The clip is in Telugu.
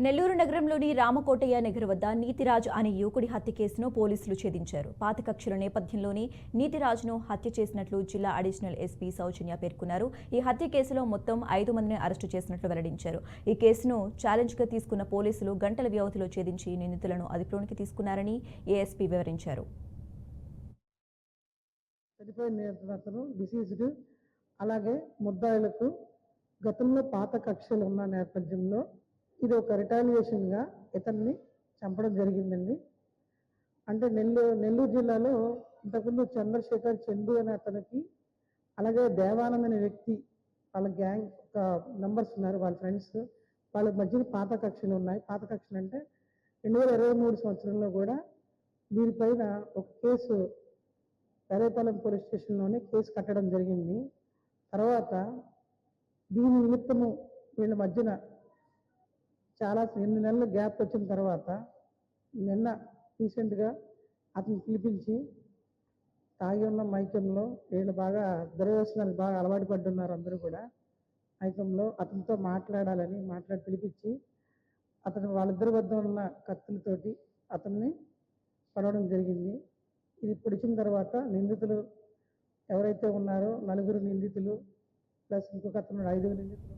నెల్లూరు నగరంలోని రామకోటయ్య నగర్ వద్ద నీతిరాజ్ అనే యువకుడి హత్య కేసును పోలీసులు ఛేదించారు. పాత కక్షల నేపథ్యంలోనే నీతిరాజ్ను హత్య చేసినట్లు జిల్లా అడిషనల్ ఎస్పీ సౌజన్య పేర్కొన్నారు. ఈ హత్య కేసులో మొత్తం 5 మందిని అరెస్టు చేసినట్లు వెల్లడించారు. ఈ కేసును ఛాలెంజ్గా తీసుకున్న పోలీసులు గంటల వ్యవధిలో ఛేదించి నిందితులను అదుపులోకి తీసుకున్నారని ఏఎస్పీ వివరించారు. అలాగే ముద్దాయిలకు గతంలో పాత కక్షలు ఉన్న నేపథ్యంలో ఇది ఒక రిటాలియేషన్గా ఇతన్ని చంపడం జరిగిందండి. అంటే నెల్లూరు జిల్లాలో ఇంతకుముందు చంద్రశేఖర్ చందు అనే అతనికి, అలాగే దేవానంద్ అనే వ్యక్తి, వాళ్ళ గ్యాంగ్ ఒక మెంబర్స్ ఉన్నారు, వాళ్ళ ఫ్రెండ్స్, వాళ్ళ మధ్యన పాత కక్షలు ఉన్నాయి. పాత కక్షలు అంటే 2023 సంవత్సరంలో కూడా వీరిపైన ఒక కేసు ఎర్రపాలెం పోలీస్ స్టేషన్లోనే కేసు కట్టడం జరిగింది. తర్వాత దీని నిమిత్తము వీళ్ళ మధ్యన చాలా 8 నెలల గ్యాప్ వచ్చిన తర్వాత నిన్న రీసెంట్గా అతను పిలిపించి తాగి ఉన్న మైకంలో వీళ్ళు బాగా దుర్వ్యసనాలు బాగా అలవాటు పడుతున్నారు, అందరూ కూడా మైకంలో అతనితో మాట్లాడి పిలిపించి అతను వాళ్ళిద్దరి వద్ద ఉన్న కత్తులతోటి అతన్ని పడవడం జరిగింది. ఇది పొడిచిన తర్వాత నిందితులు ఎవరైతే ఉన్నారో 4 నిందితులు ప్లస్ ఇంకొక అతను 5 నిందితులు